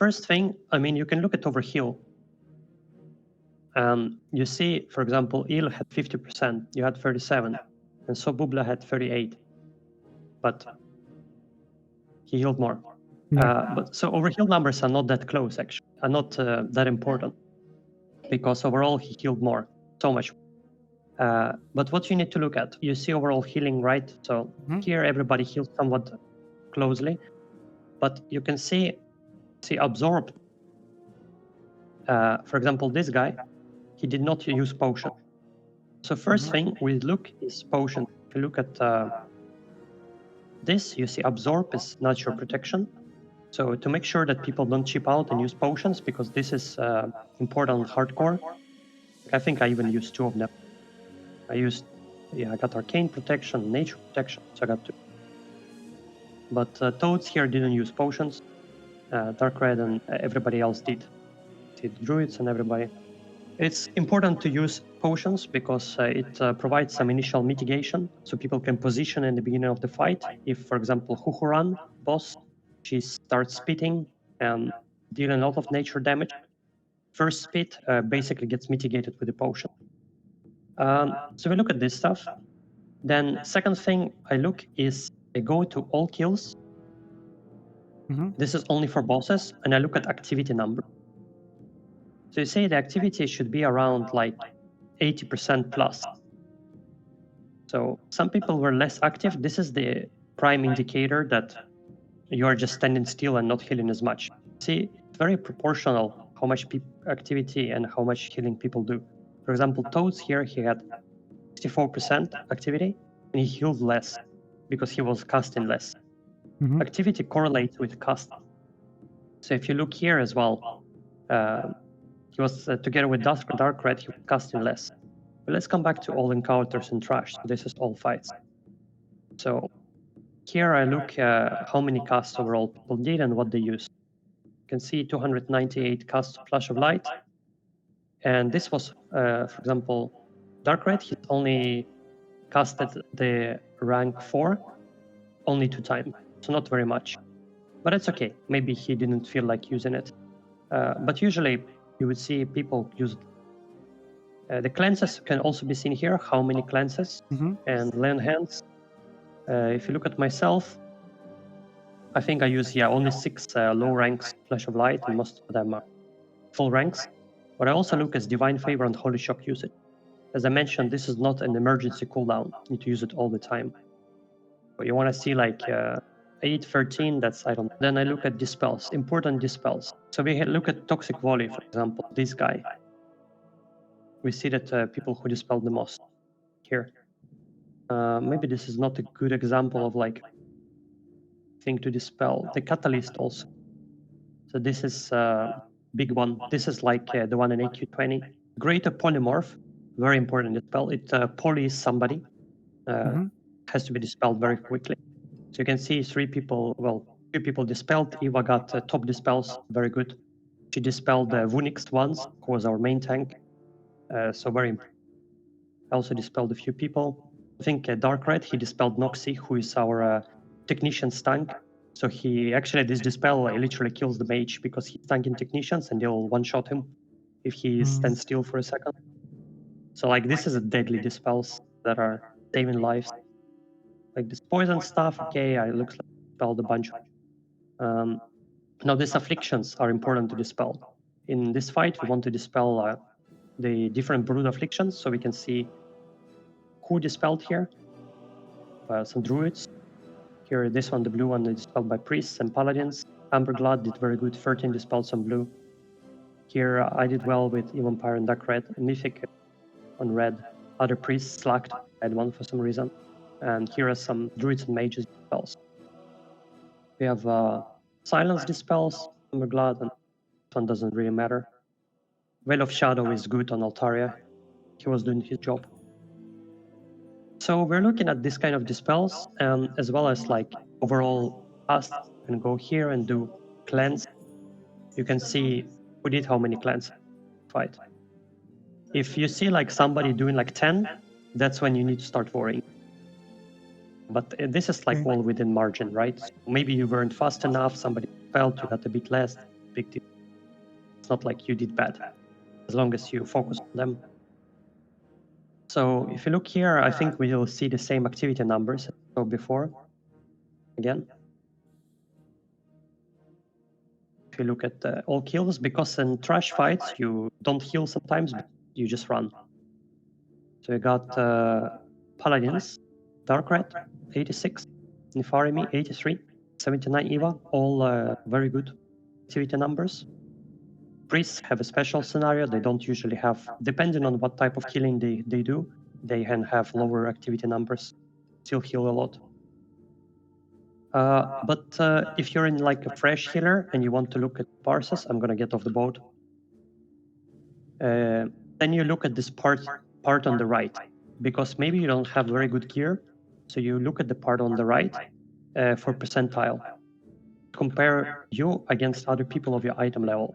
First thing, I mean, you can look at overheal. You see, for example, Il had 50%, you had 37, and so Bubla had 38, but he healed more. But so overheal numbers are not that close, actually, are not that important, because overall he healed more, so much. But what you need to look at, you see overall healing, right? So here everybody heals somewhat closely, but you can see absorbed. For example, this guy, he did not use potion. So first thing we look is potion. If you look at this, you see absorb is natural protection. So to make sure that people don't cheap out and use potions, because this is important hardcore. I think I even used 2 of them. I got arcane protection, nature protection, so I got 2. But Toads here didn't use potions. Dark Red and everybody else did. The druids and everybody. It's important to use potions because it provides some initial mitigation, so people can position in the beginning of the fight. If, for example, Huhuran, boss, she starts spitting and dealing a lot of nature damage, first spit basically gets mitigated with the potion. So we look at this stuff. Then second thing I look is I go to all kills. This is only for bosses, and I look at activity number. So you say the activity should be around like 80% plus. So some people were less active. This is the prime indicator that you are just standing still and not healing as much. See, it's very proportional how much activity and how much healing people do. For example, Toads here, he had 64% activity and he healed less because he was casting less. Activity correlates with cast. So if you look here as well, he was together with Dark Red, he was casting less. But let's come back to all encounters and trash. So this is all fights. So here I look how many casts overall people did and what they used. You can see 298 casts of Flash of Light. And this was, for example, Dark Red, he only casted the rank 4 only 2 times. So not very much. But it's okay. Maybe he didn't feel like using it. But usually you would see people use it. The cleanses can also be seen here, how many cleanses and lay on hands. If you look at myself, I think I use only 6 low ranks Flash of Light, and most of them are full ranks. But I also look at Divine Favor and Holy Shock usage. As I mentioned, this is not an emergency cooldown. You need to use it all the time. But you want to see like 8, 13, that's, I don't know. Then I look at dispels, important dispels. So we look at Toxic Volley, for example, this guy. We see that people who dispelled the most here. Maybe this is not a good example of like thing to dispel. The Catalyst also. So this is big one. This is like the one in AQ20. Greater Polymorph, very important dispel. It polys somebody. Has to be dispelled very quickly. So you can see 3 people dispelled. Eva got top dispels, very good. She dispelled the Wunix once, who was our main tank. So very important. I also dispelled a few people. I think Dark Red, he dispelled Noxy, who is our technician's tank. So he actually, this dispel literally kills the mage because he's tanking technicians and they'll one-shot him if he stands still for a second. So like this is a deadly dispels that are saving lives. Like this poison stuff, okay, I looks like I dispelled a bunch. Now these afflictions are important to dispel. In this fight, we want to dispel the different brood afflictions, so we can see who dispelled here. Some druids. Here, this one, the blue one, is dispelled by priests and paladins. Amberglood did very good, 13 dispelled some blue. Here, I did well with Vampire and Dark Red, and Mythic on red. Other priests slacked, I had one for some reason. And here are some druids and mages dispels. We have silence dispels, Amberglood, and this one doesn't really matter. Veil of Shadow is good on Altaria. He was doing his job. So we're looking at this kind of dispels, as well as like overall cast, and go here and do cleanse. You can see who did how many cleanse fight. If you see like somebody doing like 10, that's when you need to start worrying. But this is like all within margin, right? So maybe you weren't fast enough, somebody felt, you got a bit less. big deal. It's not like you did bad, as long as you focus on them. So if you look here, I think we will see the same activity numbers as we saw before. Again, if you look at all kills, because in trash fights you don't heal sometimes, but you just run. So we got paladins, dark red 86, Nefarimi 83, 79 Eva, all very good activity numbers. Priests have a special scenario. They don't usually have, depending on what type of killing they do, they can have lower activity numbers, still heal a lot. But if you're in like a fresh healer and you want to look at parses, I'm gonna get off the boat. Then you look at this part on the right, because maybe you don't have very good gear, so you look at the part on the right for percentile. Compare you against other people of your item level.